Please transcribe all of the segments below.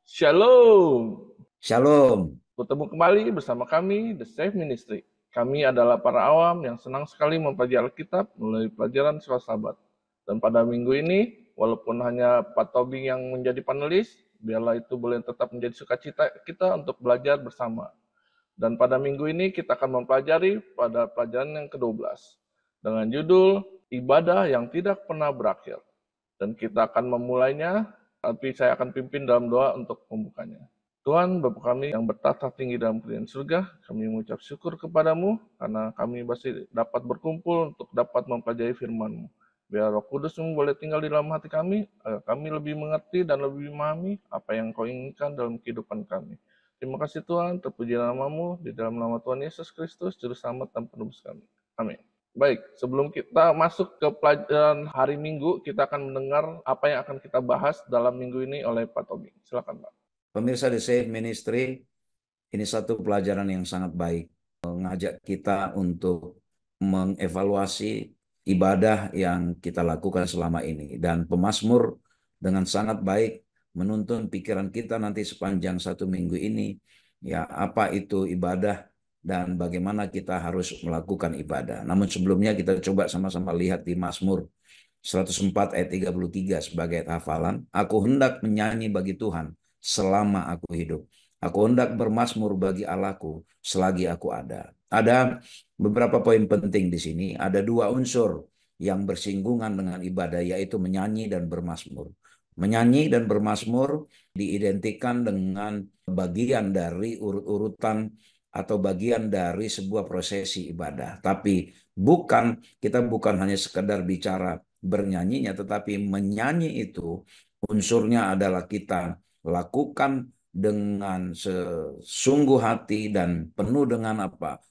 Shalom. Shalom. Bertemu kembali bersama kami, The Safe Ministry. Kami adalah para awam yang senang sekali mempelajari Alkitab melalui pelajaran Sekolah Sabat. Dan pada minggu ini, walaupun hanya Pak Tobing yang menjadi panelis, biarlah itu boleh tetap menjadi sukacita kita untuk belajar bersama. Dan pada minggu ini kita akan mempelajari pada pelajaran yang ke-12 dengan judul Ibadah yang Tidak Pernah Berakhir. Dan kita akan memulainya, tapi saya akan pimpin dalam doa untuk membukanya. Tuhan, Bapa kami yang bertata tinggi dalam kerajaan surga, kami mengucap syukur kepadamu karena kami masih dapat berkumpul untuk dapat mempelajari firman-Mu. Biar Roh Kudus-Mu boleh tinggal di dalam hati kami, agar kami lebih mengerti dan lebih memahami apa yang Kau inginkan dalam kehidupan kami. Terima kasih Tuhan, terpuji nama-Mu, di dalam nama Tuhan Yesus Kristus, Juru Selamat dan Penebus kami. Amin. Baik, sebelum kita masuk ke pelajaran hari Minggu, kita akan mendengar apa yang akan kita bahas dalam minggu ini oleh Pak Tobing. Silakan, Pak. Pemirsa The Safe Ministry, ini satu pelajaran yang sangat baik. Mengajak kita untuk mengevaluasi ibadah yang kita lakukan selama ini. Dan pemazmur dengan sangat baik menuntun pikiran kita nanti sepanjang satu minggu ini. Ya, apa itu ibadah dan bagaimana kita harus melakukan ibadah. Namun sebelumnya kita coba sama-sama lihat di Mazmur 104 ayat 33 sebagai hafalan. Aku hendak menyanyi bagi Tuhan selama aku hidup. Aku hendak bermazmur bagi Allahku selagi aku ada. Ada beberapa poin penting di sini. Ada dua unsur yang bersinggungan dengan ibadah, yaitu menyanyi dan bermazmur. Menyanyi dan bermazmur diidentikan dengan bagian dari urut-urutan atau bagian dari sebuah prosesi ibadah. Tapi kita bukan hanya sekedar bicara bernyanyinya, tetapi menyanyi itu unsurnya adalah kita lakukan dengan sesungguh hati dan penuh dengan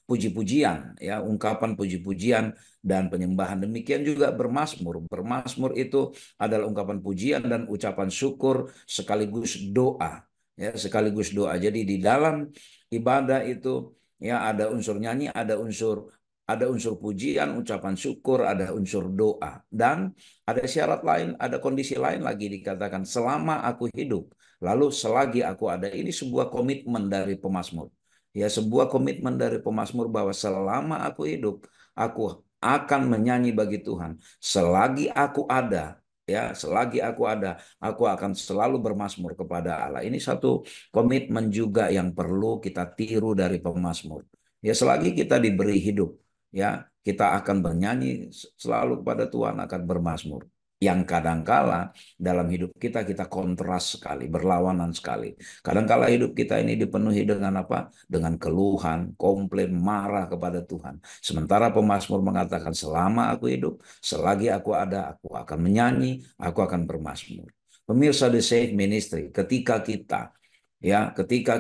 puji-pujian, ya, ungkapan puji-pujian dan penyembahan. Demikian juga bermazmur. Bermazmur itu adalah ungkapan pujian dan ucapan syukur sekaligus doa, ya, sekaligus doa. Jadi di dalam ibadah itu, ya, ada unsur nyanyi, ada unsur pujian, ucapan syukur, ada unsur doa. Dan ada syarat lain, ada kondisi lain lagi dikatakan selama aku hidup. Lalu selagi aku ada, ini sebuah komitmen dari pemazmur. Ya, sebuah komitmen dari pemazmur bahwa selama aku hidup, aku akan menyanyi bagi Tuhan. Selagi aku ada, ya, selagi aku ada, aku akan selalu bermazmur kepada Allah. Ini satu komitmen juga yang perlu kita tiru dari pemazmur. Ya, selagi kita diberi hidup, ya, kita akan bernyanyi selalu kepada Tuhan, akan bermazmur. Yang kadangkala dalam hidup kita kontras sekali, berlawanan sekali. Kadangkala hidup kita ini dipenuhi dengan Dengan keluhan, komplain, marah kepada Tuhan. Sementara pemazmur mengatakan selama aku hidup, selagi aku ada, aku akan menyanyi, aku akan bermazmur. Pemirsa The Safe Ministry, ketika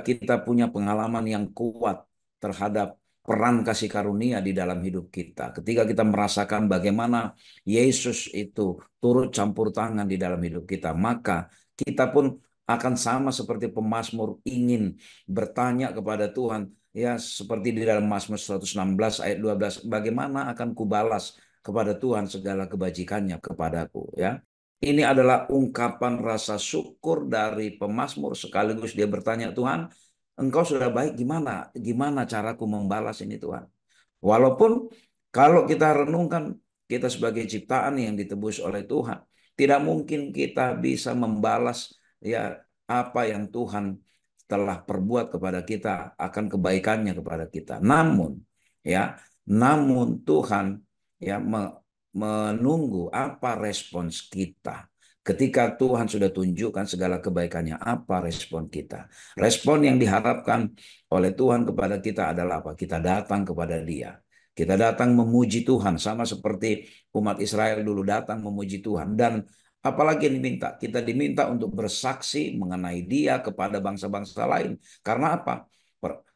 kita punya pengalaman yang kuat terhadap peran kasih karunia di dalam hidup kita. Ketika kita merasakan bagaimana Yesus itu turut campur tangan di dalam hidup kita, maka kita pun akan sama seperti pemazmur ingin bertanya kepada Tuhan, ya, seperti di dalam Mazmur 116 ayat 12, bagaimana akan kubalas kepada Tuhan segala kebajikannya kepadaku, ya. Ini adalah ungkapan rasa syukur dari pemazmur sekaligus dia bertanya, Tuhan, Engkau sudah baik, gimana caraku membalas ini Tuhan? Walaupun kalau kita renungkan, kita sebagai ciptaan yang ditebus oleh Tuhan, tidak mungkin kita bisa membalas, ya, apa yang Tuhan telah perbuat kepada kita, akan kebaikannya kepada kita. Namun Tuhan, ya, menunggu apa respons kita. Ketika Tuhan sudah tunjukkan segala kebaikannya, apa respon kita? Respon yang diharapkan oleh Tuhan kepada kita adalah apa? Kita datang kepada Dia. Kita datang memuji Tuhan, sama seperti umat Israel dulu datang memuji Tuhan. Dan apalagi yang diminta? Kita diminta untuk bersaksi mengenai Dia kepada bangsa-bangsa lain. Karena apa?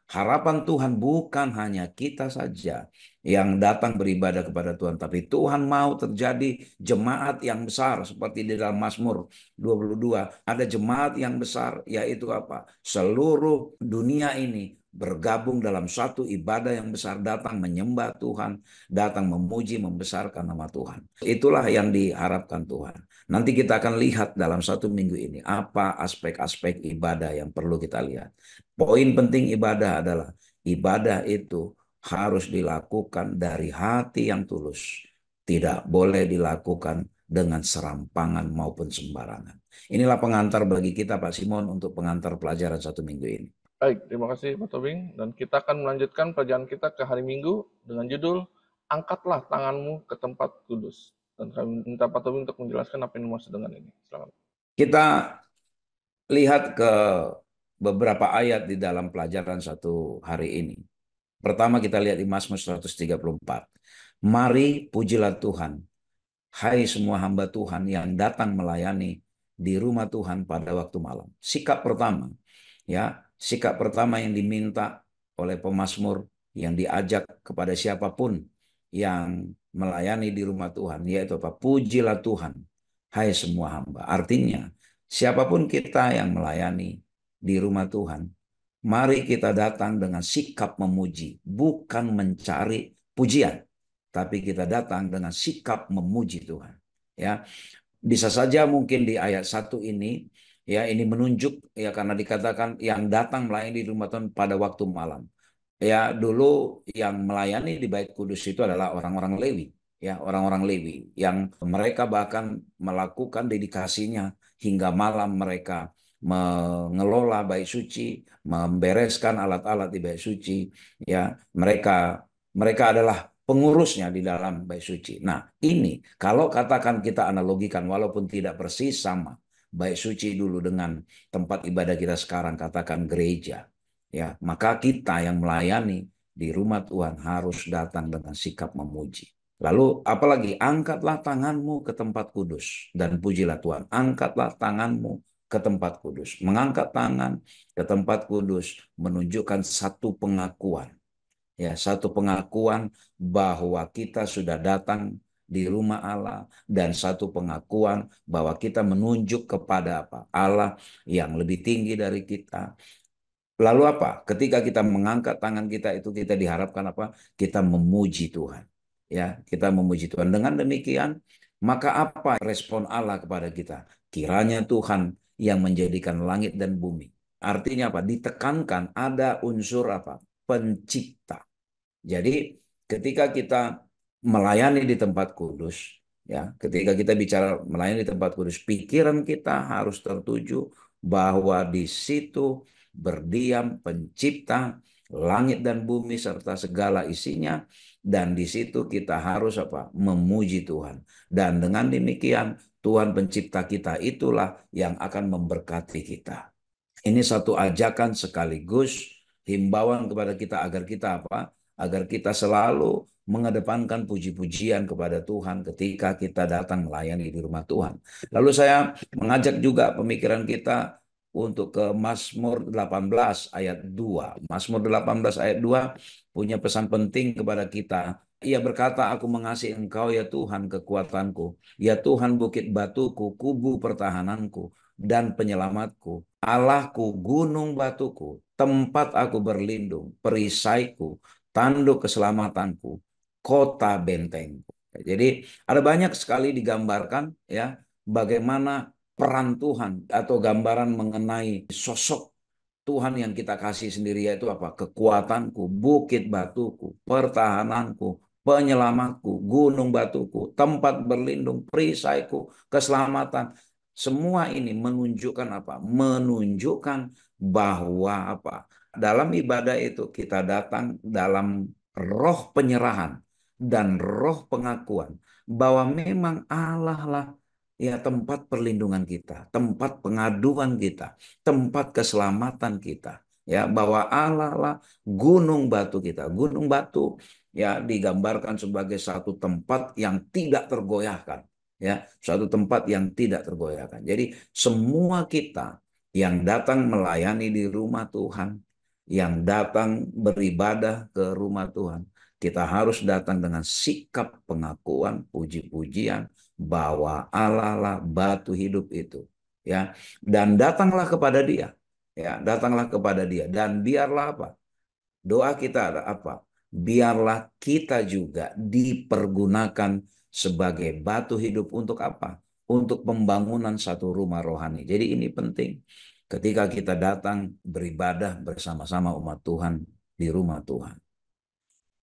Harapan Tuhan bukan hanya kita saja yang datang beribadah kepada Tuhan, tapi Tuhan mau terjadi jemaat yang besar seperti di dalam Mazmur 22. Ada jemaat yang besar, yaitu apa? Seluruh dunia ini bergabung dalam satu ibadah yang besar, datang menyembah Tuhan, datang memuji, membesarkan nama Tuhan. Itulah yang diharapkan Tuhan. Nanti kita akan lihat dalam 1 minggu ini apa aspek-aspek ibadah yang perlu kita lihat. Poin penting ibadah adalah ibadah itu harus dilakukan dari hati yang tulus. Tidak boleh dilakukan dengan serampangan maupun sembarangan. Inilah pengantar bagi kita, Pak Simon, untuk pengantar pelajaran 1 minggu ini. Baik, terima kasih Pak Tobing. Dan kita akan melanjutkan pelajaran kita ke hari Minggu dengan judul Angkatlah Tanganmu ke Tempat Kudus. Dan kami minta Pak Tobing untuk menjelaskan apa yang dimaksud dengan ini. Silakan. Kita lihat ke beberapa ayat di dalam pelajaran 1 hari ini. Pertama kita lihat di Mazmur 134. Mari pujilah Tuhan, hai semua hamba Tuhan yang datang melayani di rumah Tuhan pada waktu malam. Sikap pertama, ya, sikap pertama yang diminta oleh pemazmur, yang diajak kepada siapapun yang melayani di rumah Tuhan, yaitu apa? Pujilah Tuhan, hai semua hamba. Artinya, siapapun kita yang melayani di rumah Tuhan, mari kita datang dengan sikap memuji, bukan mencari pujian, tapi kita datang dengan sikap memuji Tuhan. Ya, bisa saja mungkin di ayat 1 ini, ya, ini menunjuk, ya, karena dikatakan yang datang melayani di rumah Tuhan pada waktu malam. Ya, dulu yang melayani di Bait Kudus itu adalah orang-orang Lewi, ya, orang-orang Lewi yang mereka bahkan melakukan dedikasinya hingga malam. Mereka mengelola Bait Suci, membereskan alat-alat di Bait Suci, ya, mereka adalah pengurusnya di dalam Bait Suci. Nah, ini kalau katakan kita analogikan, walaupun tidak persis sama Bait Suci dulu dengan tempat ibadah kita sekarang, katakan gereja, ya, maka kita yang melayani di rumah Tuhan harus datang dengan sikap memuji. Lalu apalagi, angkatlah tanganmu ke tempat kudus dan pujilah Tuhan. Angkatlah tanganmu ke tempat kudus. Mengangkat tangan ke tempat kudus menunjukkan satu pengakuan. Ya, satu pengakuan bahwa kita sudah datang di rumah Allah, dan satu pengakuan bahwa kita menunjuk kepada apa? Allah yang lebih tinggi dari kita. Lalu apa? Ketika kita mengangkat tangan kita itu, kita diharapkan apa? Kita memuji Tuhan. Ya, kita memuji Tuhan. Dengan demikian, maka apa respon Allah kepada kita? Kiranya Tuhan yang menjadikan langit dan bumi. Artinya apa? Ditekankan ada unsur apa? Pencipta. Jadi ketika kita melayani di tempat kudus, ya, ketika kita bicara melayani di tempat kudus, pikiran kita harus tertuju bahwa di situ berdiam pencipta langit dan bumi serta segala isinya, dan di situ kita harus apa? Memuji Tuhan. Dan dengan demikian Tuhan pencipta kita itulah yang akan memberkati kita. Ini satu ajakan sekaligus himbauan kepada kita agar kita apa? Agar kita selalu mengedepankan puji-pujian kepada Tuhan ketika kita datang melayani di rumah Tuhan. Lalu saya mengajak juga pemikiran kita untuk ke Mazmur 18 ayat 2. Mazmur 18 ayat 2 punya pesan penting kepada kita. Ia berkata, aku mengasihi Engkau ya Tuhan kekuatanku, ya Tuhan bukit batuku, kubu pertahananku, dan penyelamatku, Allahku, gunung batuku, tempat aku berlindung, perisaiku, tanduk keselamatanku, kota bentengku. Jadi ada banyak sekali digambarkan, ya, bagaimana peran Tuhan atau gambaran mengenai sosok Tuhan yang kita kasih sendiri, yaitu apa? Kekuatanku, bukit batuku, pertahananku, penyelamatku, gunung batuku, tempat berlindung, perisaiku, keselamatan. Semua ini menunjukkan apa? Menunjukkan bahwa apa? Dalam ibadah itu kita datang dalam roh penyerahan dan roh pengakuan bahwa memang Allah lah, ya, tempat perlindungan kita, tempat pengaduan kita, tempat keselamatan kita, ya, bahwa Allah lah gunung batu kita. Gunung batu, ya, digambarkan sebagai satu tempat yang tidak tergoyahkan, ya, suatu tempat yang tidak tergoyahkan. Jadi semua kita yang datang melayani di rumah Tuhan, yang datang beribadah ke rumah Tuhan, kita harus datang dengan sikap pengakuan, puji-pujian bahwa Allah lah batu hidup itu, ya, dan datanglah kepada Dia, ya, datanglah kepada Dia, dan biarlah apa? Doa kita ada apa? Biarlah kita juga dipergunakan sebagai batu hidup untuk apa? untuk pembangunan satu rumah rohani. Jadi ini penting ketika kita datang beribadah bersama-sama umat Tuhan di rumah Tuhan.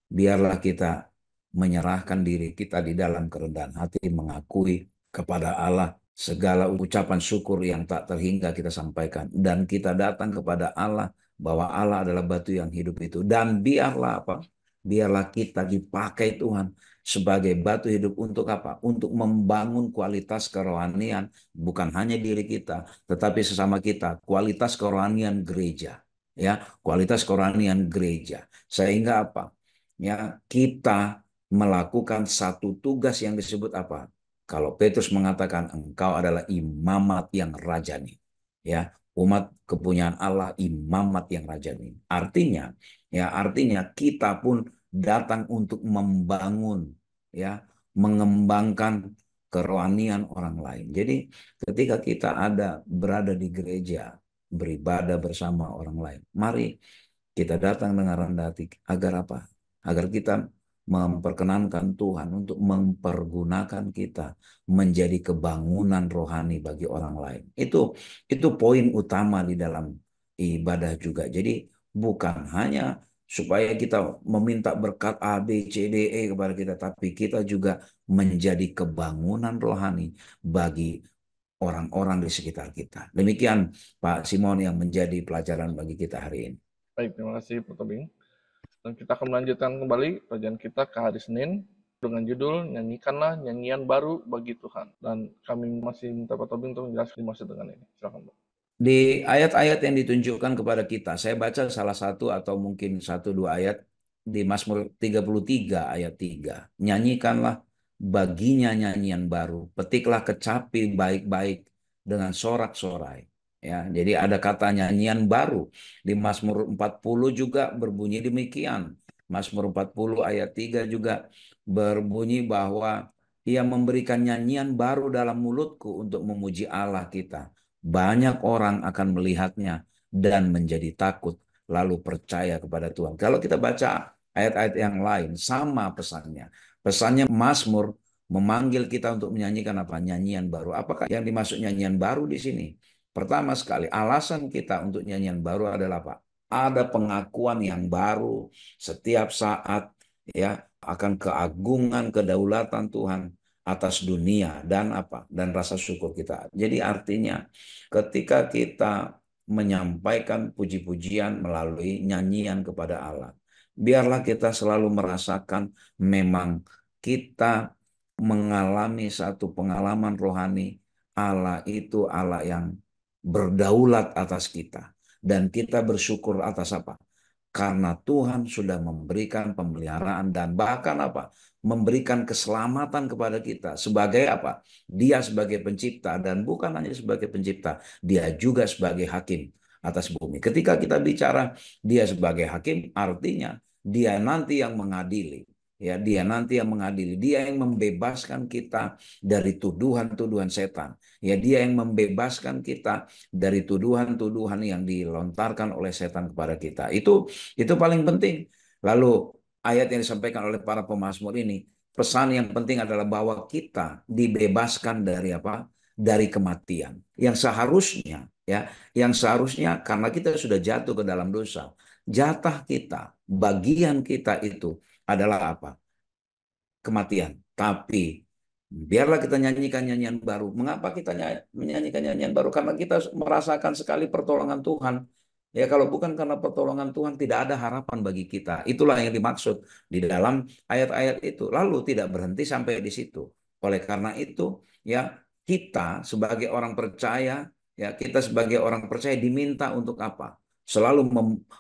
Biarlah kita menyerahkan diri kita di dalam kerendahan hati, mengakui kepada Allah segala ucapan syukur yang tak terhingga kita sampaikan. Dan kita datang kepada Allah bahwa Allah adalah batu yang hidup itu. Dan biarlah apa? Biarlah kita dipakai Tuhan sebagai batu hidup untuk apa? Untuk membangun kualitas kerohanian, bukan hanya diri kita, tetapi sesama kita, kualitas kerohanian gereja. Ya, kualitas kerohanian gereja. Sehingga apa? Ya, kita melakukan satu tugas yang disebut apa? Kalau Petrus mengatakan engkau adalah imamat yang rajani, ya, umat kepunyaan Allah, imamat yang rajani. Artinya kita pun datang untuk membangun, ya, mengembangkan kerohanian orang lain. Jadi ketika kita berada di gereja, beribadah bersama orang lain, mari kita datang dengan rendah hati agar apa? Agar kita memperkenankan Tuhan untuk mempergunakan kita menjadi kebangunan rohani bagi orang lain. Itu poin utama di dalam ibadah juga. Jadi bukan hanya supaya kita meminta berkat A, B, C, D, E kepada kita, tapi kita juga menjadi kebangunan rohani bagi orang-orang di sekitar kita. Demikian Pak Simon yang menjadi pelajaran bagi kita hari ini. Baik, terima kasih Pak Tobing. Dan kita akan melanjutkan kembali pelajaran kita ke hari Senin dengan judul Nyanyikanlah Nyanyian Baru bagi Tuhan. Dan kami masih minta Pak Tobing untuk menjelaskan dimaksud dengan ini. Silakan Pak. Di ayat-ayat yang ditunjukkan kepada kita, saya baca salah satu atau mungkin satu dua ayat di Mazmur 33 ayat 3. Nyanyikanlah baginya nyanyian baru, petiklah kecapi baik-baik dengan sorak-sorai. Ya, jadi ada kata nyanyian baru. Di Mazmur 40 juga berbunyi demikian. Mazmur 40 ayat 3 juga berbunyi bahwa ia memberikan nyanyian baru dalam mulutku untuk memuji Allah kita. Banyak orang akan melihatnya dan menjadi takut, lalu percaya kepada Tuhan. Kalau kita baca ayat-ayat yang lain, sama pesannya. Pesannya Mazmur memanggil kita untuk menyanyikan apa? Nyanyian baru. Apakah yang dimaksud nyanyian baru di sini? Pertama sekali, alasan kita untuk nyanyian baru adalah apa? Ada pengakuan yang baru setiap saat, ya, akan keagungan, kedaulatan Tuhan atas dunia dan apa? Dan rasa syukur kita. Jadi artinya ketika kita menyampaikan puji-pujian melalui nyanyian kepada Allah, biarlah kita selalu merasakan memang kita mengalami satu pengalaman rohani. Allah itu Allah yang berdaulat atas kita. Dan kita bersyukur atas apa? Karena Tuhan sudah memberikan pemeliharaan dan bahkan apa? Memberikan keselamatan kepada kita. Sebagai apa? Dia sebagai pencipta dan bukan hanya sebagai pencipta, dia juga sebagai hakim atas bumi. Ketika kita bicara dia sebagai hakim, artinya dia nanti yang mengadili. Ya, dia nanti yang mengadili. Dia yang membebaskan kita dari tuduhan-tuduhan setan. Ya, dia yang membebaskan kita dari tuduhan-tuduhan yang dilontarkan oleh setan kepada kita. Itu paling penting. Lalu ayat yang disampaikan oleh para pemazmur ini, pesan yang penting adalah bahwa kita dibebaskan dari apa? Dari kematian. Yang seharusnya karena kita sudah jatuh ke dalam dosa, jatah kita, bagian kita itu adalah apa? Kematian. Tapi biarlah kita nyanyikan nyanyian baru. Mengapa kita menyanyikan nyanyian baru? Karena kita merasakan sekali pertolongan Tuhan. Ya, kalau bukan karena pertolongan Tuhan, tidak ada harapan bagi kita. Itulah yang dimaksud di dalam ayat-ayat itu. Lalu tidak berhenti sampai di situ. Oleh karena itu, ya, kita sebagai orang percaya, diminta untuk apa? Selalu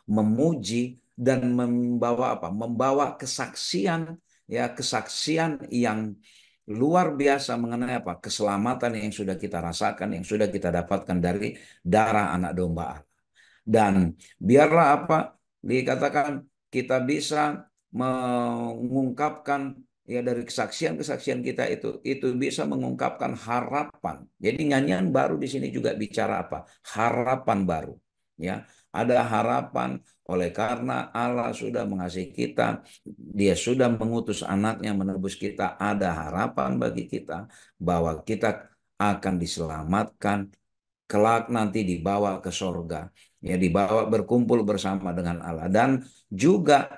memuji dan membawa apa? Membawa kesaksian, ya, kesaksian yang luar biasa mengenai apa? Keselamatan yang sudah kita rasakan, yang sudah kita dapatkan dari darah anak domba Allah. Dan biarlah apa dikatakan kita bisa mengungkapkan, ya, dari kesaksian-kesaksian kita itu bisa mengungkapkan harapan. Jadi nyanyian baru di sini juga bicara apa? Harapan baru. Ya, ada harapan oleh karena Allah sudah mengasihi kita, dia sudah mengutus anaknya menebus kita, ada harapan bagi kita bahwa kita akan diselamatkan, kelak nanti dibawa ke sorga, ya dibawa berkumpul bersama dengan Allah. Dan juga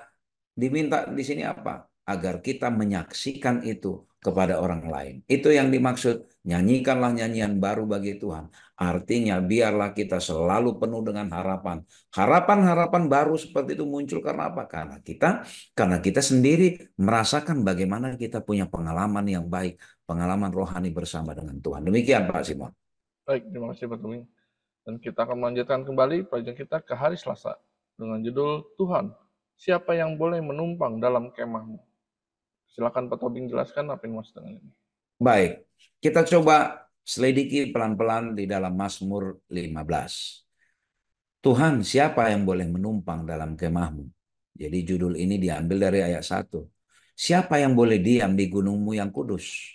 diminta di sini apa? Agar kita menyaksikan itu kepada orang lain. Itu yang dimaksud, nyanyikanlah nyanyian baru bagi Tuhan. Artinya biarlah kita selalu penuh dengan harapan. Harapan-harapan baru seperti itu muncul karena apa? Karena kita sendiri merasakan bagaimana kita punya pengalaman yang baik, pengalaman rohani bersama dengan Tuhan. Demikian Pak Simon. Baik, terima kasih Pak Tuming. Dan kita akan melanjutkan kembali pelajaran kita ke hari Selasa dengan judul Tuhan, siapa yang boleh menumpang dalam kemahmu? Silakan Pak Tobing jelaskan apa yang maksud dengan ini. Baik, kita coba selidiki pelan-pelan di dalam Mazmur 15. Tuhan, siapa yang boleh menumpang dalam kemahmu? Jadi judul ini diambil dari ayat 1. Siapa yang boleh diam di gunungmu yang kudus?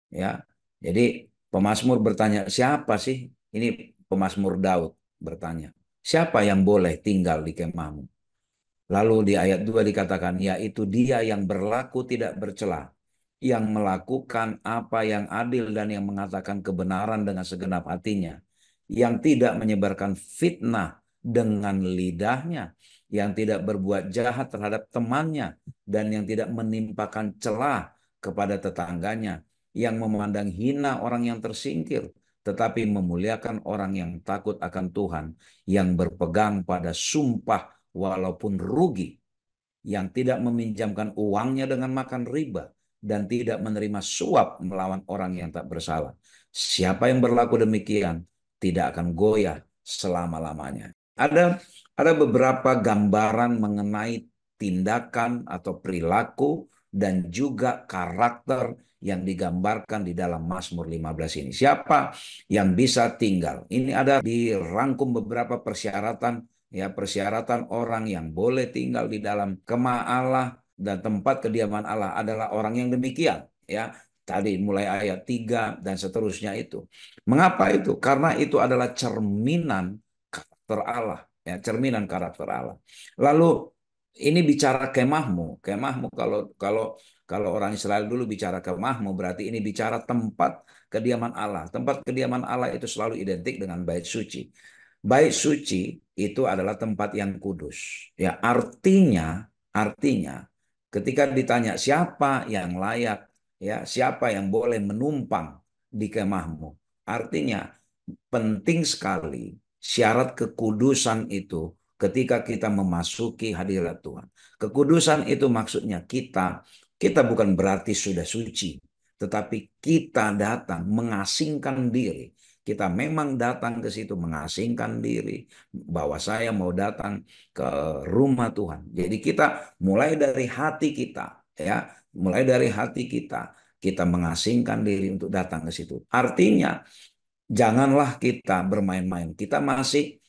Ya. Jadi pemazmur bertanya, siapa sih? Ini pemazmur Daud bertanya. Siapa yang boleh tinggal di kemahmu? Lalu di ayat 2 dikatakan, yaitu dia yang berlaku tidak bercela, yang melakukan apa yang adil dan yang mengatakan kebenaran dengan segenap hatinya, yang tidak menyebarkan fitnah dengan lidahnya, yang tidak berbuat jahat terhadap temannya, dan yang tidak menimpakan celah kepada tetangganya, yang memandang hina orang yang tersingkir, tetapi memuliakan orang yang takut akan Tuhan, yang berpegang pada sumpah walaupun rugi, yang tidak meminjamkan uangnya dengan makan riba, dan tidak menerima suap melawan orang yang tak bersalah. Siapa yang berlaku demikian tidak akan goyah selama-lamanya. Ada beberapa gambaran mengenai tindakan atau perilaku dan juga karakter yang digambarkan di dalam Mazmur 15 ini. Siapa yang bisa tinggal? Ini ada dirangkum beberapa persyaratan, ya, persyaratan orang yang boleh tinggal di dalam kemah Allah dan tempat kediaman Allah adalah orang yang demikian, ya. Tadi mulai ayat 3 dan seterusnya itu. Mengapa itu? Karena itu adalah cerminan karakter Allah, ya, cerminan karakter Allah. Lalu ini bicara kemahmu. Kemahmu kalau kalau kalau orang Israel dulu bicara kemahmu berarti ini bicara tempat kediaman Allah. Tempat kediaman Allah itu selalu identik dengan bait suci. Bait suci itu adalah tempat yang kudus. Ya, artinya ketika ditanya siapa yang layak, ya, siapa yang boleh menumpang di kemahmu? Artinya penting sekali syarat kekudusan itu ketika kita memasuki hadirat Tuhan. Kekudusan itu maksudnya kita bukan berarti sudah suci, tetapi kita datang mengasingkan diri. Kita memang datang ke situ mengasingkan diri bahwa saya mau datang ke rumah Tuhan. Jadi kita mulai dari hati kita, ya, mulai dari hati kita mengasingkan diri untuk datang ke situ. Artinya janganlah kita bermain-main. Kita masih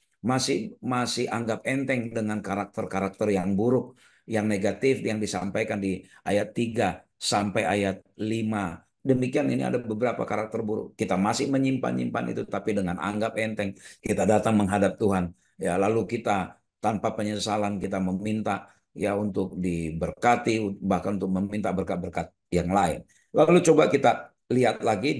anggap enteng dengan karakter-karakter yang buruk, yang negatif yang disampaikan di ayat 3 sampai ayat 5. Demikian ini ada beberapa karakter buruk. Kita masih menyimpan-nyimpan itu tapi dengan anggap enteng. Kita datang menghadap Tuhan. Ya, lalu kita tanpa penyesalan kita meminta ya untuk diberkati bahkan untuk meminta berkat-berkat yang lain. Lalu coba kita lihat lagi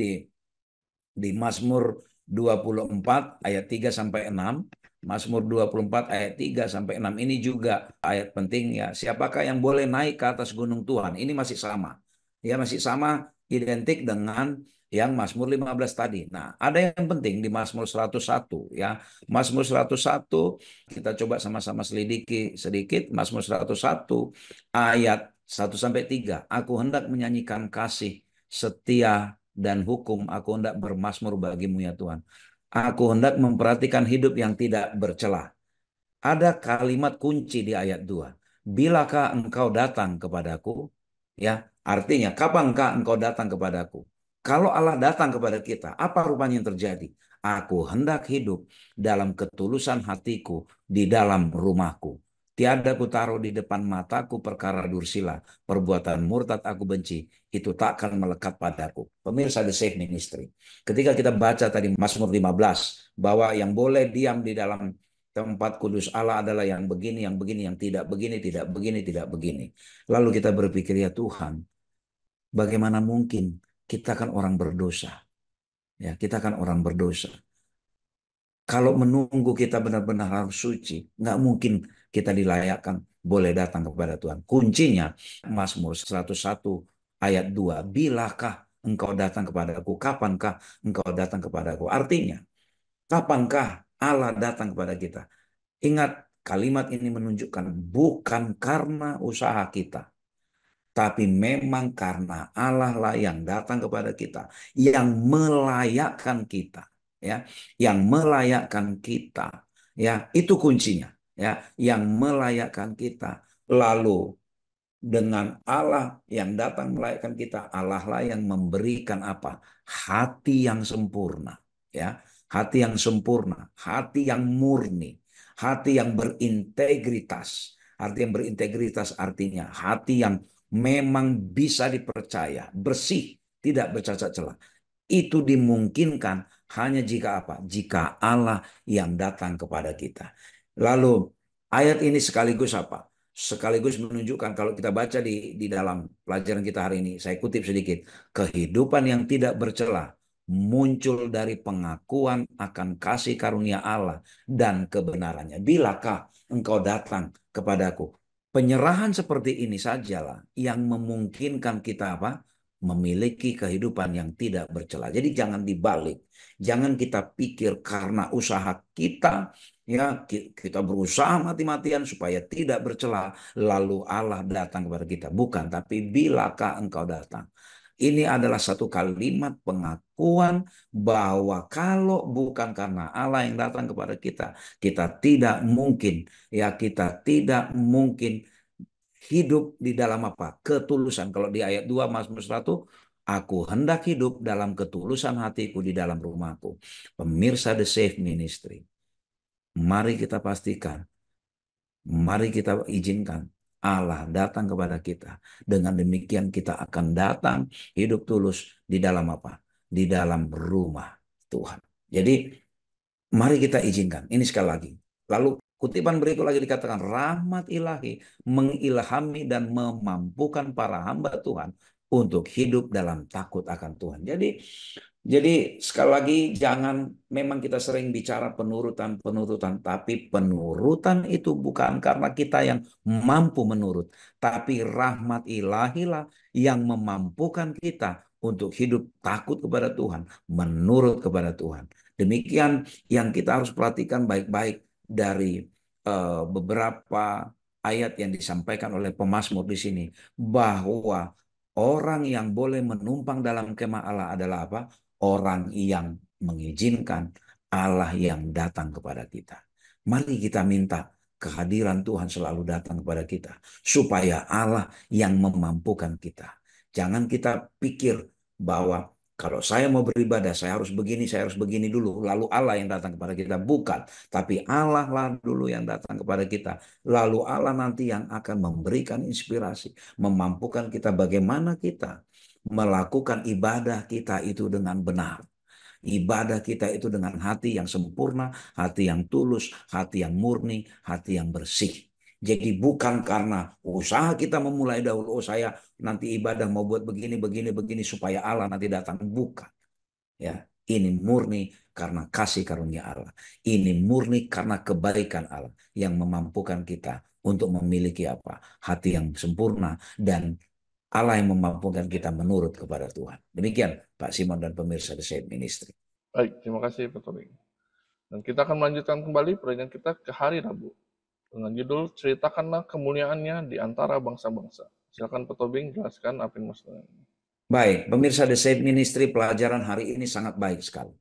di Mazmur 24 ayat 3 sampai 6. Mazmur 24 ayat 3 sampai 6 ini juga ayat penting ya. Siapakah yang boleh naik ke atas gunung Tuhan? Ini masih sama. Ya, masih sama identik dengan yang Mazmur 15 tadi. Nah, ada yang penting di Mazmur 101 ya. Mazmur 101 kita coba sama-sama selidiki sedikit. Mazmur 101 ayat 1 sampai 3. Aku hendak menyanyikan kasih setia dan hukum, aku hendak bermazmur bagimu ya Tuhan. Aku hendak memperhatikan hidup yang tidak bercela. Ada kalimat kunci di ayat 2. Bilakah engkau datang kepadaku? Ya, artinya kapankah engkau datang kepadaku? Kalau Allah datang kepada kita, apa rupanya yang terjadi? Aku hendak hidup dalam ketulusan hatiku di dalam rumahku. Tiada kutaruh di depan mataku perkara dursila, perbuatan murtad aku benci, itu tak akan melekat padaku. Pemirsa The Safe Ministry, ketika kita baca tadi Mazmur 15, bahwa yang boleh diam di dalam tempat kudus Allah adalah yang begini, yang begini, yang tidak begini, tidak begini, tidak begini. Lalu kita berpikir, ya Tuhan, bagaimana mungkin kita kan orang berdosa. Ya, kita kan orang berdosa. Kalau menunggu kita benar-benar harus suci, nggak mungkin kita dilayakkan boleh datang kepada Tuhan. Kuncinya Mazmur 101 ayat 2. Bilakah engkau datang kepadaku? Kapankah engkau datang kepadaku? Artinya, kapankah Allah datang kepada kita? Ingat, kalimat ini menunjukkan bukan karena usaha kita, tapi memang karena Allah lah yang datang kepada kita, yang melayakkan kita, ya, yang melayakkan kita, ya, itu kuncinya, ya, yang melayakkan kita. Lalu dengan Allah yang datang melayakkan kita, Allah lah yang memberikan apa? Hati yang sempurna, ya, hati yang sempurna, hati yang murni, hati yang berintegritas. Hati yang berintegritas artinya hati yang memang bisa dipercaya, bersih, tidak bercacat celah. Itu dimungkinkan hanya jika apa? Jika Allah yang datang kepada kita. Lalu ayat ini sekaligus apa? Sekaligus menunjukkan kalau kita baca di dalam pelajaran kita hari ini, saya kutip sedikit, kehidupan yang tidak bercela muncul dari pengakuan akan kasih karunia Allah dan kebenarannya. Bilakah engkau datang kepadaku? Penyerahan seperti ini sajalah yang memungkinkan kita apa? Memiliki kehidupan yang tidak bercela. Jadi jangan dibalik. Jangan kita pikir karena usaha kita, ya, kita berusaha mati-matian supaya tidak bercela, lalu Allah datang kepada kita. Bukan, tapi bilakah engkau datang. Ini adalah satu kalimat pengakuan bahwa kalau bukan karena Allah yang datang kepada kita, kita tidak mungkin, ya, kita tidak mungkin hidup di dalam apa? Ketulusan. Kalau di ayat 2 Mazmur 1, aku hendak hidup dalam ketulusan hatiku di dalam rumahku. Pemirsa The Safe Ministry, mari kita pastikan, mari kita izinkan Allah datang kepada kita. Dengan demikian kita akan datang hidup tulus di dalam apa? Di dalam rumah Tuhan. Jadi mari kita izinkan. Ini sekali lagi. Lalu kutipan berikut lagi dikatakan, rahmat ilahi mengilhami dan memampukan para hamba Tuhan untuk hidup dalam takut akan Tuhan. Jadi sekali lagi jangan, memang kita sering bicara penurutan, tapi penurutan itu bukan karena kita yang mampu menurut, tapi rahmat ilahi lah yang memampukan kita untuk hidup takut kepada Tuhan, menurut kepada Tuhan. Demikian yang kita harus perhatikan baik-baik dari beberapa ayat yang disampaikan oleh pemazmur di sini, bahwa orang yang boleh menumpang dalam kemah Allah adalah apa? Orang yang mengizinkan Allah yang datang kepada kita. Mari kita minta kehadiran Tuhan selalu datang kepada kita, supaya Allah yang memampukan kita. Jangan kita pikir bahwa kalau saya mau beribadah, saya harus begini dulu, lalu Allah yang datang kepada kita. Bukan, tapi Allah lah dulu yang datang kepada kita. Lalu Allah nanti yang akan memberikan inspirasi, memampukan kita bagaimana kita melakukan ibadah kita itu dengan benar. Ibadah kita itu dengan hati yang sempurna, hati yang tulus, hati yang murni, hati yang bersih. Jadi bukan karena usaha kita memulai dahulu, oh saya nanti ibadah mau buat begini, begini, begini supaya Allah nanti datang. Bukan. Ya, ini murni karena kasih karunia Allah. Ini murni karena kebaikan Allah yang memampukan kita untuk memiliki apa? Hati yang sempurna, dan Allah yang memampukan kita menurut kepada Tuhan. Demikian Pak Simon dan pemirsa The Safe Ministry. Baik, terima kasih Pak Tobing. Dan kita akan melanjutkan kembali perjanjian kita ke hari Rabu dengan judul Ceritakanlah Kemuliaannya di Antara Bangsa-Bangsa. Silakan Pak Tobing jelaskan apa yang maksudnya. Baik, pemirsa The Safe Ministry, pelajaran hari ini sangat baik sekali.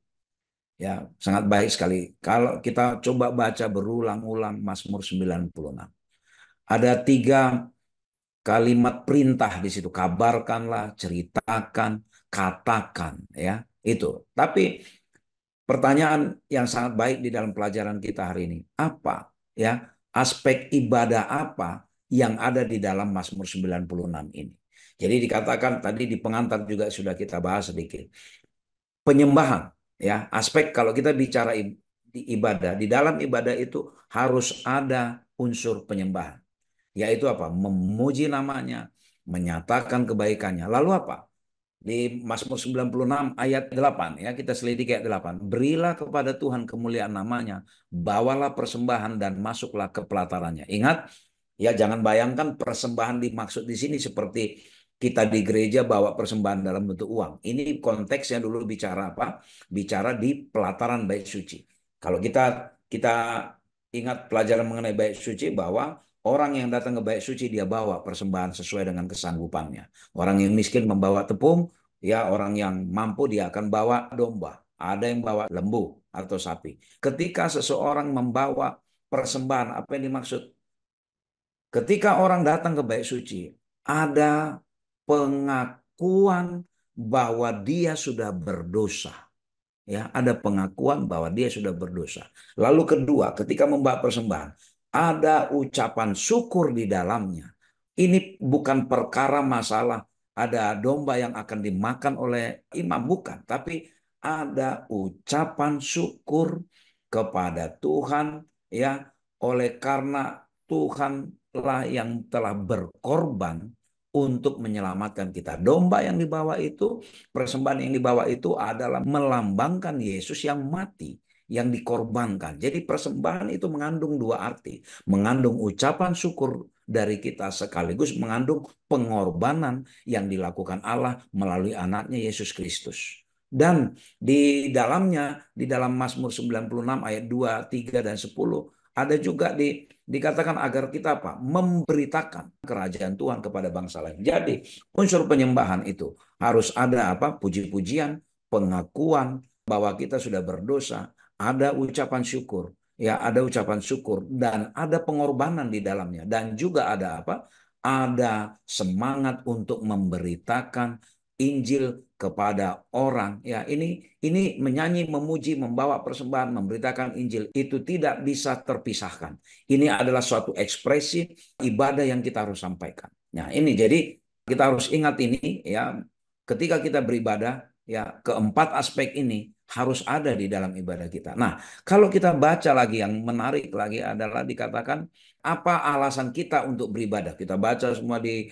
Ya, sangat baik sekali. Kalau kita coba baca berulang-ulang Mazmur 96. Ada 3 kalimat perintah di situ. Kabarkanlah, ceritakan, katakan, ya. Itu. Tapi pertanyaan yang sangat baik di dalam pelajaran kita hari ini, apa, ya, aspek ibadah apa yang ada di dalam Mazmur 96 ini? Jadi dikatakan tadi di pengantar juga sudah kita bahas sedikit. Penyembahan, ya, aspek kalau kita bicara di ibadah, di dalam ibadah itu harus ada unsur penyembahan, yaitu apa? Memuji namanya, menyatakan kebaikannya. Lalu apa? Di Mazmur 96 ayat 8 ya, kita selidiki ayat 8. Berilah kepada Tuhan kemuliaan namanya, bawalah persembahan dan masuklah ke pelatarannya. Ingat, ya jangan bayangkan persembahan dimaksud di sini seperti kita di gereja bawa persembahan dalam bentuk uang. Ini konteksnya dulu bicara apa? Bicara di pelataran bait suci. Kalau kita ingat pelajaran mengenai bait suci bahwa orang yang datang ke bait suci dia bawa persembahan sesuai dengan kesanggupannya. Orang yang miskin membawa tepung, ya orang yang mampu dia akan bawa domba. Ada yang bawa lembu atau sapi. Ketika seseorang membawa persembahan, apa yang dimaksud? Ketika orang datang ke bait suci, ada pengakuan bahwa dia sudah berdosa. Ya, ada pengakuan bahwa dia sudah berdosa. Lalu kedua, ketika membawa persembahan, ada ucapan syukur di dalamnya. Ini bukan perkara masalah ada domba yang akan dimakan oleh imam, bukan. Tapi ada ucapan syukur kepada Tuhan, ya, oleh karena Tuhanlah yang telah berkorban untuk menyelamatkan kita. Domba yang dibawa itu, persembahan yang dibawa itu adalah melambangkan Yesus yang mati, yang dikorbankan. Jadi persembahan itu mengandung dua arti. Mengandung ucapan syukur dari kita sekaligus mengandung pengorbanan yang dilakukan Allah melalui anaknya Yesus Kristus. Dan di dalamnya, di dalam Mazmur 96 ayat 2, 3, dan 10, ada juga dikatakan agar kita apa? Memberitakan kerajaan Tuhan kepada bangsa lain. Jadi unsur penyembahan itu harus ada apa? Puji-pujian, pengakuan bahwa kita sudah berdosa, ada ucapan syukur, ya ada ucapan syukur dan ada pengorbanan di dalamnya dan juga ada apa? Ada semangat untuk memberitakan Injil kepada orang. Ya, ini menyanyi, memuji, membawa persembahan, memberitakan Injil itu tidak bisa terpisahkan. Ini adalah suatu ekspresi ibadah yang kita harus sampaikan. Nah, ini jadi kita harus ingat ini ya, ketika kita beribadah ya, keempat aspek ini harus ada di dalam ibadah kita. Nah, kalau kita baca lagi yang menarik lagi adalah dikatakan apa alasan kita untuk beribadah. Kita baca semua di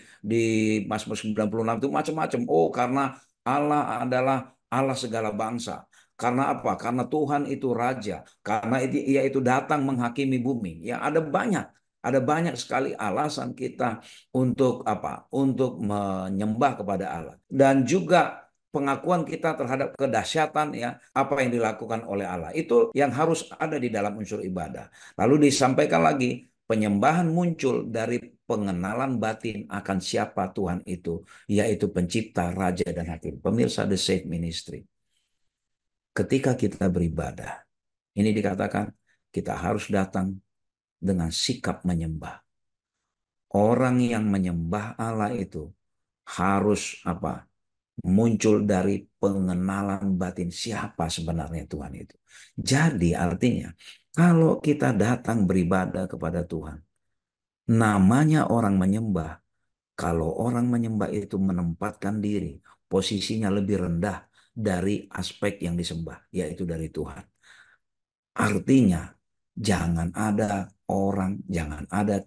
Mazmur 96 itu macam-macam. Oh, karena Allah adalah Allah segala bangsa. Karena apa? Karena Tuhan itu raja. Karena Ia itu datang menghakimi bumi. Ya, ada banyak sekali alasan kita untuk apa? Untuk menyembah kepada Allah. Dan juga pengakuan kita terhadap kedahsyatan ya apa yang dilakukan oleh Allah. Itu yang harus ada di dalam unsur ibadah. Lalu disampaikan lagi, penyembahan muncul dari pengenalan batin akan siapa Tuhan itu, yaitu pencipta, raja, dan hakim. Pemirsa The Safe Ministry, ketika kita beribadah, ini dikatakan kita harus datang dengan sikap menyembah. Orang yang menyembah Allah itu harus apa? Muncul dari pengenalan batin siapa sebenarnya Tuhan itu. Jadi artinya kalau kita datang beribadah kepada Tuhan, namanya orang menyembah. Kalau orang menyembah itu menempatkan diri, posisinya lebih rendah dari aspek yang disembah, yaitu dari Tuhan. Artinya, jangan ada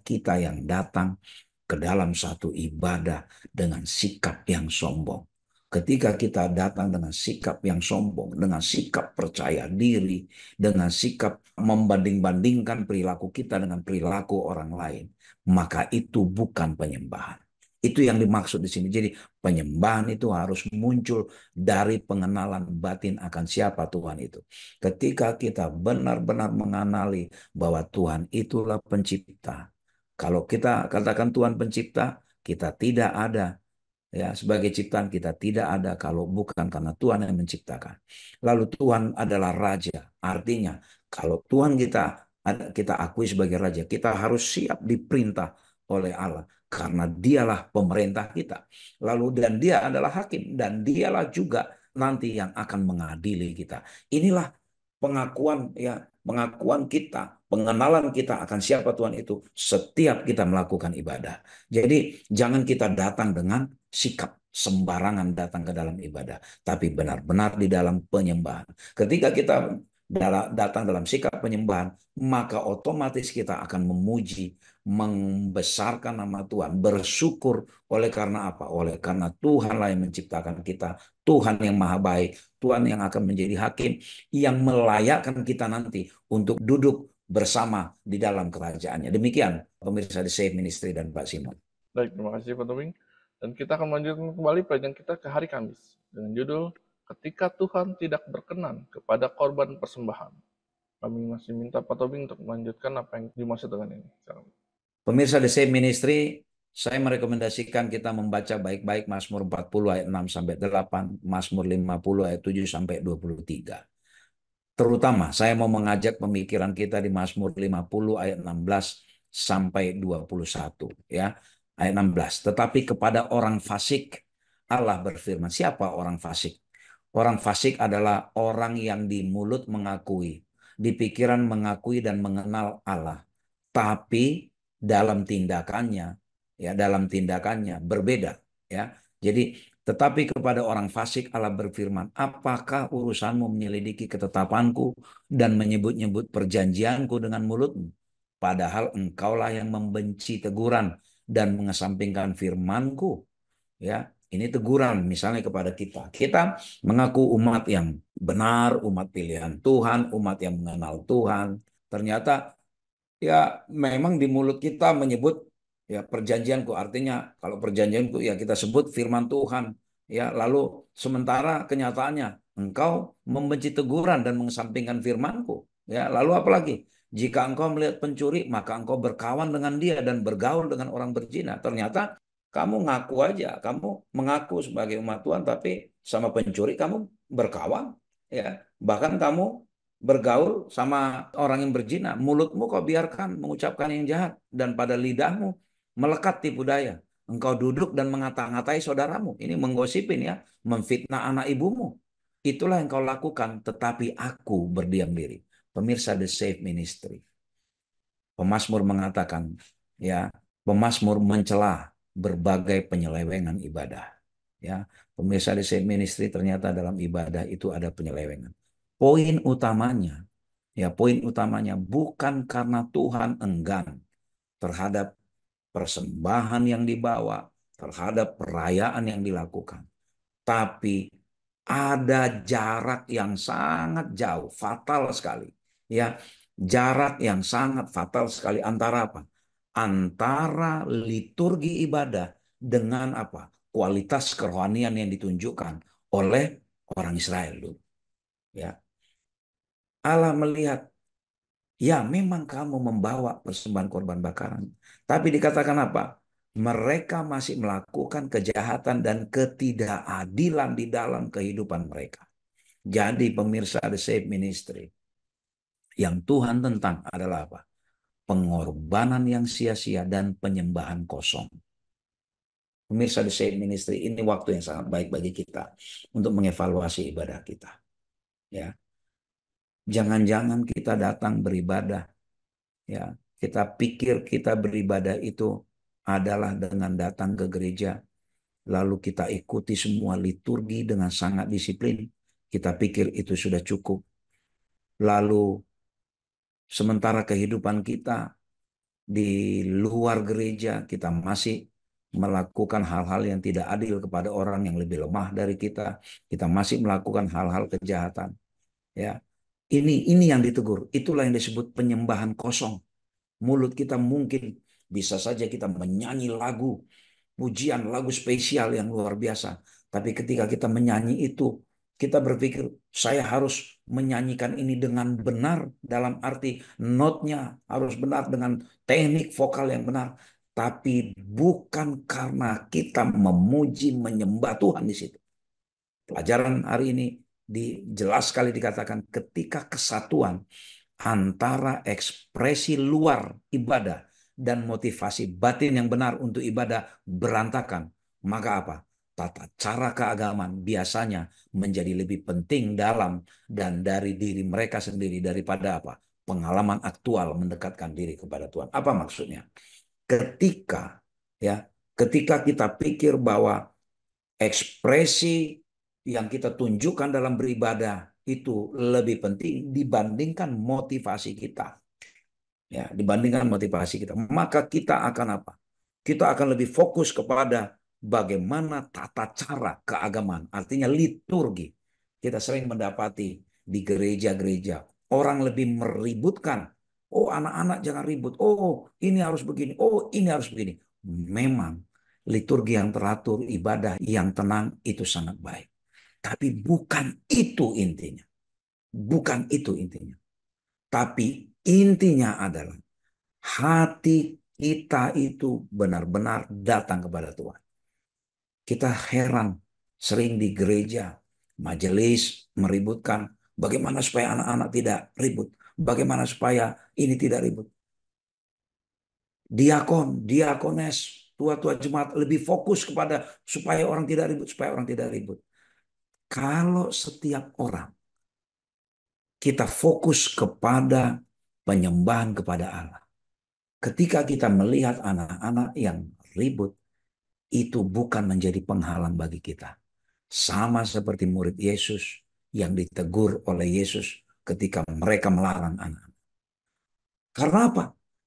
kita yang datang ke dalam satu ibadah dengan sikap yang sombong. Ketika kita datang dengan sikap yang sombong, dengan sikap percaya diri, dengan sikap membanding-bandingkan perilaku kita dengan perilaku orang lain, maka itu bukan penyembahan. Itu yang dimaksud di sini. Jadi penyembahan itu harus muncul dari pengenalan batin akan siapa Tuhan itu. Ketika kita benar-benar mengenali bahwa Tuhan itulah pencipta. Kalau kita katakan Tuhan pencipta, kita tidak ada. Ya, sebagai ciptaan kita tidak ada kalau bukan karena Tuhan yang menciptakan. Lalu Tuhan adalah raja. Artinya, kalau Tuhan kita akui sebagai raja, kita harus siap diperintah oleh Allah karena dialah pemerintah kita. Lalu dan dia adalah hakim dan dialah juga nanti yang akan mengadili kita. Inilah pengakuan ya, pengakuan kita, pengenalan kita akan siapa Tuhan itu setiap kita melakukan ibadah. Jadi jangan kita datang dengan sikap sembarangan datang ke dalam ibadah, tapi benar-benar di dalam penyembahan. Ketika kita datang dalam sikap penyembahan, maka otomatis kita akan memuji, membesarkan nama Tuhan, bersyukur. Oleh karena apa? Oleh karena Tuhanlah yang menciptakan kita, Tuhan yang maha baik, Tuhan yang akan menjadi hakim, yang melayakkan kita nanti untuk duduk bersama di dalam kerajaannya. Demikian pemirsa The Safe Ministry dan Pak Simon. Baik, terima kasih Pak Tobing. Dan kita akan melanjutkan kembali pelajaran kita ke hari Kamis dengan judul Ketika Tuhan Tidak Berkenan kepada Korban Persembahan. Kami masih minta Pak Tobing untuk melanjutkan apa yang dimaksud dengan ini. Pemirsa The Same Ministry, saya merekomendasikan kita membaca baik-baik Mazmur 40 ayat 6 sampai 8, Mazmur 50 ayat 7 sampai 23. Terutama saya mau mengajak pemikiran kita di Mazmur 50 ayat 16 sampai 21 ya. Ayat 16. Tetapi kepada orang fasik Allah berfirman. Siapa orang fasik? Orang fasik adalah orang yang di mulut mengakui, di pikiran mengakui dan mengenal Allah, tapi dalam tindakannya berbeda ya. Jadi tetapi kepada orang fasik Allah berfirman, apakah urusanmu menyelidiki ketetapanku dan menyebut-nyebut perjanjianku dengan mulutmu? Padahal engkaulah yang membenci teguran dan mengesampingkan firmanku. Ya, ini teguran misalnya kepada kita. Kita mengaku umat yang benar, umat pilihan Tuhan, umat yang mengenal Tuhan. Ternyata ya memang di mulut kita menyebut ya perjanjianku, artinya kalau perjanjianku ya kita sebut firman Tuhan ya, lalu sementara kenyataannya engkau membenci teguran dan mengesampingkan firmanku ya, lalu apalagi jika engkau melihat pencuri maka engkau berkawan dengan dia dan bergaul dengan orang berzina. Ternyata kamu ngaku aja, kamu mengaku sebagai umat Tuhan tapi sama pencuri kamu berkawan ya, bahkan kamu bergaul sama orang yang berzina, mulutmu kau biarkan mengucapkan yang jahat, dan pada lidahmu melekat tipu daya. Engkau duduk dan mengata-ngatai saudaramu. Ini menggosipin ya, memfitnah anak ibumu. Itulah yang kau lakukan, tetapi aku berdiam diri. Pemirsa The Safe Ministry. Pemazmur mengatakan, ya, pemazmur mencela berbagai penyelewengan ibadah. Ya, pemirsa The Safe Ministry, ternyata dalam ibadah itu ada penyelewengan. Poin utamanya, ya poin utamanya bukan karena Tuhan enggan terhadap persembahan yang dibawa, terhadap perayaan yang dilakukan. Tapi ada jarak yang sangat jauh, fatal sekali. Ya, jarak yang sangat fatal sekali antara apa? Antara liturgi ibadah dengan apa? Kualitas kerohanian yang ditunjukkan oleh orang Israel dulu. Ya, Allah melihat, ya memang kamu membawa persembahan korban bakaran. Tapi dikatakan apa? Mereka masih melakukan kejahatan dan ketidakadilan di dalam kehidupan mereka. Jadi pemirsa The Safe Ministry, yang Tuhan tentang adalah apa? Pengorbanan yang sia-sia dan penyembahan kosong. Pemirsa The Safe Ministry, ini waktu yang sangat baik bagi kita untuk mengevaluasi ibadah kita. Ya, jangan-jangan kita datang beribadah, ya, kita pikir kita beribadah itu adalah dengan datang ke gereja, lalu kita ikuti semua liturgi dengan sangat disiplin. Kita pikir itu sudah cukup. Lalu sementara kehidupan kita di luar gereja, kita masih melakukan hal-hal yang tidak adil kepada orang yang lebih lemah dari kita. Kita masih melakukan hal-hal kejahatan. Ya, ini yang ditegur. Itulah yang disebut penyembahan kosong. Mulut kita mungkin bisa saja kita menyanyi lagu, pujian, lagu spesial yang luar biasa. Tapi ketika kita menyanyi itu, kita berpikir, saya harus menyanyikan ini dengan benar, dalam arti notnya harus benar, dengan teknik vokal yang benar. Tapi bukan karena kita memuji, menyembah Tuhan di situ. Pelajaran hari ini jelas sekali dikatakan ketika kesatuan antara ekspresi luar ibadah dan motivasi batin yang benar untuk ibadah berantakan, maka apa? Tata cara keagamaan biasanya menjadi lebih penting dalam dan dari diri mereka sendiri daripada apa? Pengalaman aktual mendekatkan diri kepada Tuhan. Apa maksudnya? Ketika ya, ketika kita pikir bahwa ekspresi yang kita tunjukkan dalam beribadah itu lebih penting dibandingkan motivasi kita. Ya, dibandingkan motivasi kita. Maka kita akan apa? Kita akan lebih fokus kepada bagaimana tata cara keagamaan, artinya liturgi. Kita sering mendapati di gereja-gereja orang lebih meributkan. Oh, anak-anak jangan ribut. Oh, ini harus begini. Oh, ini harus begini. Memang liturgi yang teratur, ibadah yang tenang itu sangat baik. Tapi bukan itu intinya. Bukan itu intinya. Tapi intinya adalah hati kita itu benar-benar datang kepada Tuhan. Kita heran sering di gereja, majelis meributkan bagaimana supaya anak-anak tidak ribut. Bagaimana supaya ini tidak ribut. Diakon, diakones, tua-tua jemaat lebih fokus kepada supaya orang tidak ribut, supaya orang tidak ribut. Kalau setiap orang kita fokus kepada penyembahan kepada Allah. Ketika kita melihat anak-anak yang ribut, itu bukan menjadi penghalang bagi kita. Sama seperti murid Yesus yang ditegur oleh Yesus ketika mereka melarang anak. Karena apa?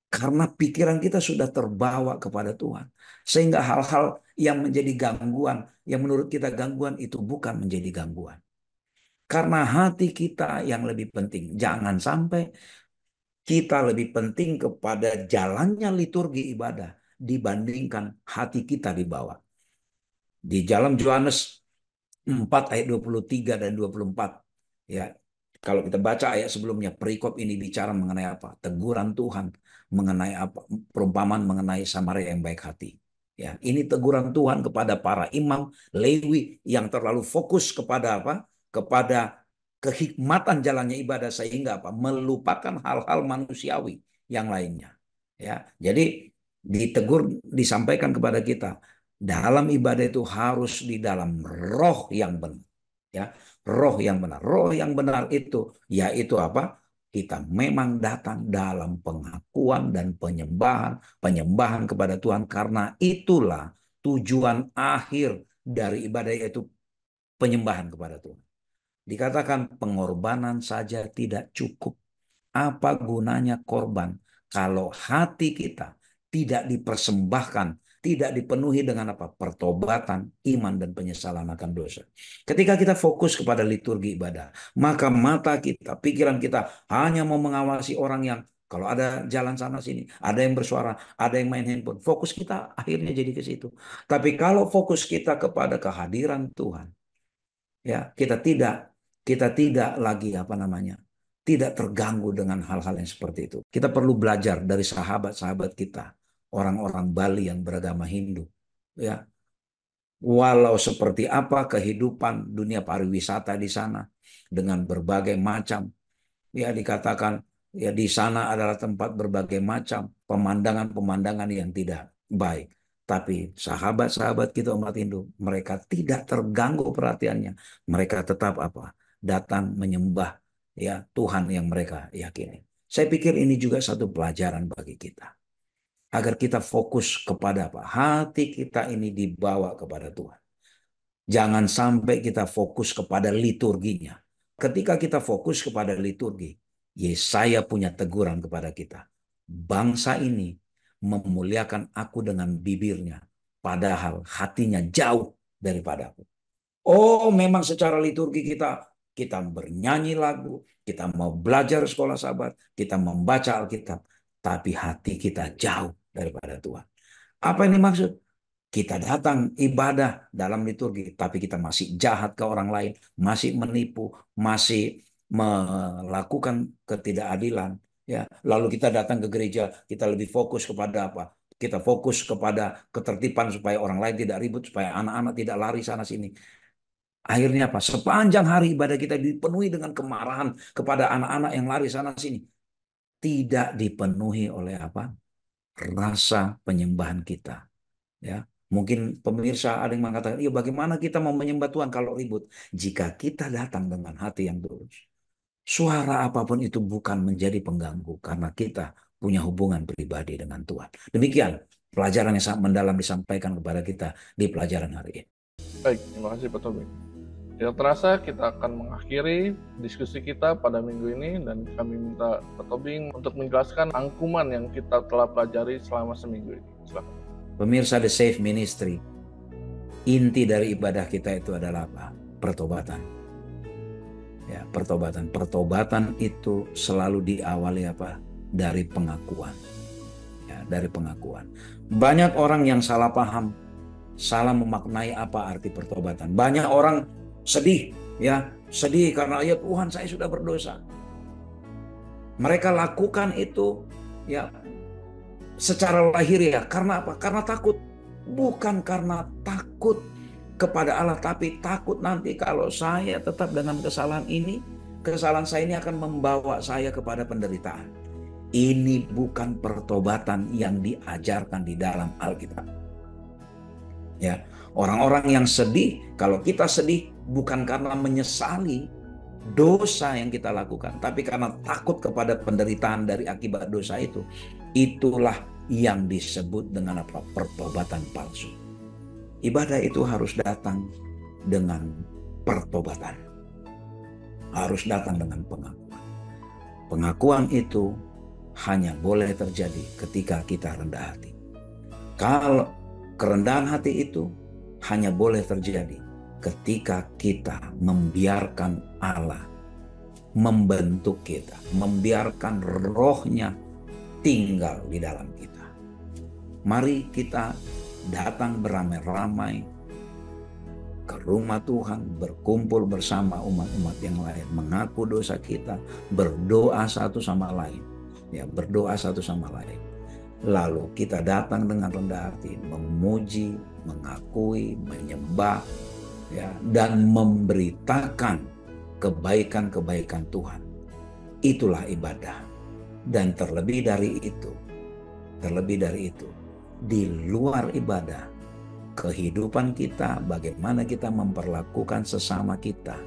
Karena pikiran kita sudah terbawa kepada Tuhan. Sehingga hal-hal yang menjadi gangguan, yang menurut kita gangguan itu bukan menjadi gangguan. Karena hati kita yang lebih penting. Jangan sampai kita lebih penting kepada jalannya liturgi ibadah dibandingkan hati kita dibawa. Di dalam Yohanes 4 ayat 23 dan 24. Ya, kalau kita baca ayat sebelumnya, perikop ini bicara mengenai apa? Teguran Tuhan mengenai apa? Perumpamaan mengenai Samaria yang baik hati. Ya, ini teguran Tuhan kepada para imam Lewi yang terlalu fokus kepada apa? Kepada kehikmatan jalannya ibadah sehingga apa? Melupakan hal-hal manusiawi yang lainnya. Ya, jadi ditegur disampaikan kepada kita dalam ibadah itu harus di dalam roh yang benar. Ya, roh yang benar. Roh yang benar itu yaitu apa? Kita memang datang dalam pengakuan dan penyembahan kepada Tuhan karena itulah tujuan akhir dari ibadah yaitu penyembahan kepada Tuhan. Dikatakan pengorbanan saja tidak cukup. Apa gunanya korban kalau hati kita tidak dipersembahkan, tidak dipenuhi dengan apa? Pertobatan, iman, dan penyesalan akan dosa. Ketika kita fokus kepada liturgi ibadah, maka mata kita, pikiran kita hanya mau mengawasi orang yang kalau ada jalan sana sini, ada yang bersuara, ada yang main handphone. Fokus kita akhirnya jadi ke situ. Tapi kalau fokus kita kepada kehadiran Tuhan, ya kita tidak lagi apa namanya tidak terganggu dengan hal-hal yang seperti itu. Kita perlu belajar dari sahabat-sahabat kita, orang-orang Bali yang beragama Hindu. Ya, walau seperti apa kehidupan dunia pariwisata di sana dengan berbagai macam, ya dikatakan ya di sana adalah tempat berbagai macam pemandangan-pemandangan yang tidak baik. Tapi sahabat-sahabat kita umat Hindu, mereka tidak terganggu perhatiannya. Mereka tetap apa? Datang menyembah ya Tuhan yang mereka yakini. Saya pikir ini juga satu pelajaran bagi kita. Agar kita fokus kepada apa? Hati kita ini dibawa kepada Tuhan. Jangan sampai kita fokus kepada liturginya. Ketika kita fokus kepada liturgi, Yesaya punya teguran kepada kita. Bangsa ini memuliakan aku dengan bibirnya, padahal hatinya jauh daripadaku. Oh, memang secara liturgi kita bernyanyi lagu, kita mau belajar sekolah sahabat, kita membaca Alkitab, tapi hati kita jauh daripada Tuhan. Apa ini maksud? Kita datang ibadah dalam liturgi, tapi kita masih jahat ke orang lain, masih menipu, masih melakukan ketidakadilan. Ya, lalu kita datang ke gereja, kita lebih fokus kepada apa? Kita fokus kepada ketertiban supaya orang lain tidak ribut, supaya anak-anak tidak lari sana sini. Akhirnya apa? Sepanjang hari ibadah kita dipenuhi dengan kemarahan kepada anak-anak yang lari sana sini. Tidak dipenuhi oleh apa? Rasa penyembahan kita. Ya, mungkin pemirsa ada yang mengatakan, iya bagaimana kita mau menyembah Tuhan kalau ribut? Jika kita datang dengan hati yang tulus, suara apapun itu bukan menjadi pengganggu karena kita punya hubungan pribadi dengan Tuhan. Demikian pelajaran yang sangat mendalam disampaikan kepada kita di pelajaran hari ini. Baik, terima kasih Pak Tommy. Tidak terasa kita akan mengakhiri diskusi kita pada minggu ini dan kami minta Pak Tobing untuk menjelaskan rangkuman yang kita telah pelajari selama seminggu ini. Silakan. Pemirsa The Safe Ministry, inti dari ibadah kita itu adalah apa? Pertobatan. Ya, pertobatan. Pertobatan itu selalu diawali apa? Dari pengakuan. Ya, dari pengakuan. Banyak orang yang salah paham, salah memaknai apa arti pertobatan. Banyak orang sedih, ya, sedih karena ya Tuhan saya sudah berdosa. Mereka lakukan itu ya secara lahiriah. Karena apa? Karena takut. Bukan karena takut kepada Allah, tapi takut nanti kalau saya tetap dengan kesalahan ini, kesalahan saya ini akan membawa saya kepada penderitaan. Ini bukan pertobatan yang diajarkan di dalam Alkitab. Ya, orang-orang yang sedih, kalau kita sedih bukan karena menyesali dosa yang kita lakukan, tapi karena takut kepada penderitaan dari akibat dosa itu. Itulah yang disebut dengan apa? Pertobatan palsu. Ibadah itu harus datang dengan pertobatan. Harus datang dengan pengakuan. Pengakuan itu hanya boleh terjadi ketika kita rendah hati. Kalau kerendahan hati itu hanya boleh terjadi ketika kita membiarkan Allah membentuk kita, membiarkan rohnya tinggal di dalam kita. Mari kita datang beramai-ramai ke rumah Tuhan, berkumpul bersama umat-umat yang lain, mengaku dosa kita, berdoa satu sama lain, ya, berdoa satu sama lain. Lalu kita datang dengan rendah hati, memuji, mengakui, menyembah, ya, dan memberitakan kebaikan-kebaikan Tuhan. Itulah ibadah. Dan terlebih dari itu, di luar ibadah, kehidupan kita, bagaimana kita memperlakukan sesama kita,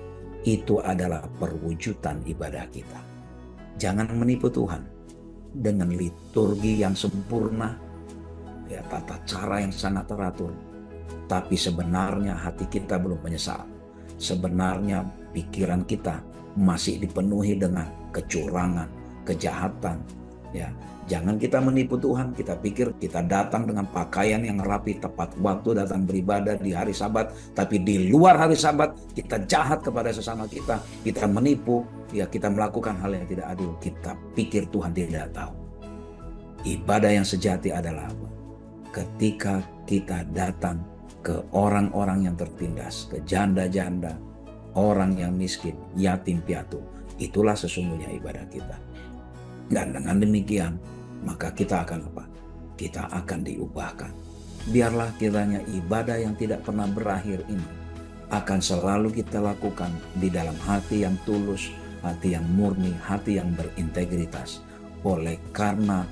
itu adalah perwujudan ibadah kita. Jangan menipu Tuhan dengan liturgi yang sempurna, ya, tata cara yang sangat teratur, tapi sebenarnya hati kita belum menyesal. Sebenarnya pikiran kita masih dipenuhi dengan kecurangan, kejahatan, ya. Jangan kita menipu Tuhan, kita pikir kita datang dengan pakaian yang rapi, tepat waktu datang beribadah di hari Sabat, tapi di luar hari Sabat kita jahat kepada sesama kita menipu, ya, kita melakukan hal yang tidak adil, kita pikir Tuhan tidak tahu. Ibadah yang sejati adalah apa? Ketika kita datang ke orang-orang yang tertindas, ke janda-janda, orang yang miskin, yatim piatu, itulah sesungguhnya ibadah kita. Dan dengan demikian, maka kita akan apa? Kita akan diubahkan. Biarlah kiranya ibadah yang tidak pernah berakhir ini akan selalu kita lakukan di dalam hati yang tulus, hati yang murni, hati yang berintegritas. Oleh karena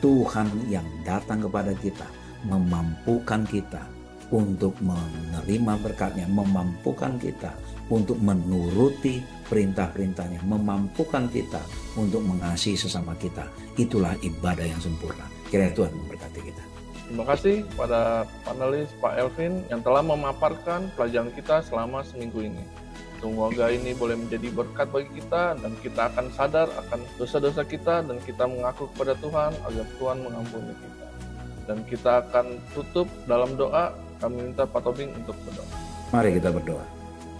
Tuhan yang datang kepada kita memampukan kita untuk menerima berkatnya, memampukan kita untuk menuruti perintah-perintahnya, memampukan kita untuk mengasihi sesama kita. Itulah ibadah yang sempurna. Kiranya Tuhan memberkati kita. Terima kasih kepada panelis Pak Elvin yang telah memaparkan pelajaran kita selama seminggu ini. Semoga ini boleh menjadi berkat bagi kita dan kita akan sadar akan dosa-dosa kita dan kita mengaku kepada Tuhan agar Tuhan mengampuni kita. Dan kita akan tutup dalam doa. Kami minta Pak Tobing untuk berdoa. Mari kita berdoa.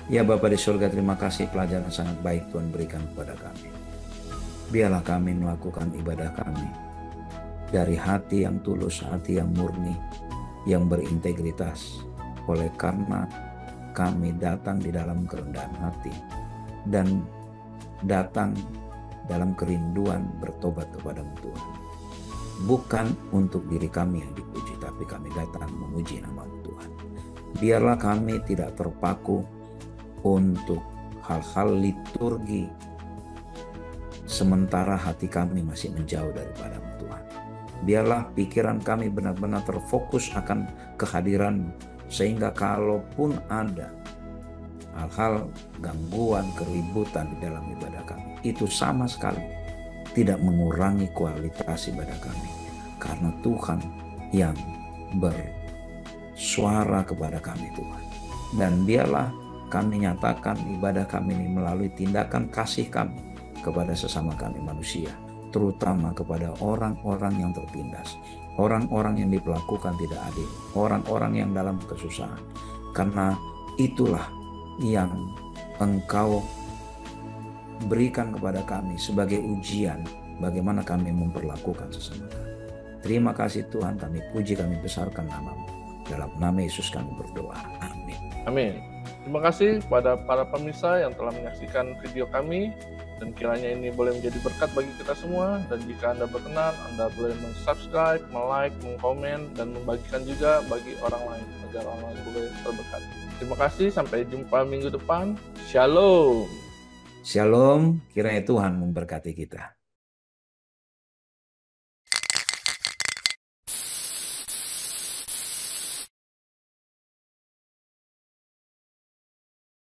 Ya Bapa di surga, terima kasih pelajaran sangat baik Tuhan berikan kepada kami. Biarlah kami melakukan ibadah kami dari hati yang tulus, hati yang murni, yang berintegritas. Oleh karena kami datang di dalam kerendahan hati dan datang dalam kerinduan bertobat kepada Tuhan. Bukan untuk diri kami yang dipuji, tapi kami datang memuji nama-Mu Tuhan. Biarlah kami tidak terpaku untuk hal-hal liturgi sementara hati kami masih menjauh daripada-Mu Tuhan. Biarlah pikiran kami benar-benar terfokus akan kehadiran-Mu, sehingga kalaupun ada hal-hal gangguan, keributan di dalam ibadah kami, itu sama sekali tidak mengurangi kualitas ibadah kami, karena Tuhan yang bersuara kepada kami Tuhan. Dan biarlah kami nyatakan ibadah kami ini melalui tindakan kasih kami kepada sesama kami manusia, terutama kepada orang-orang yang tertindas, orang-orang yang diperlakukan tidak adil, orang-orang yang dalam kesusahan. Karena itulah yang Engkau berikan kepada kami sebagai ujian bagaimana kami memperlakukan sesama kami. Terima kasih Tuhan, kami puji, kami besarkan nama-Mu. Dalam nama Yesus kami berdoa. Amin. Amin. Terima kasih kepada para pemirsa yang telah menyaksikan video kami, dan kiranya ini boleh menjadi berkat bagi kita semua. Dan jika Anda berkenan, Anda boleh subscribe, like, komen, dan membagikan juga bagi orang lain agar orang lain boleh terberkati. Terima kasih, sampai jumpa minggu depan. Shalom. Shalom, kiranya Tuhan memberkati kita.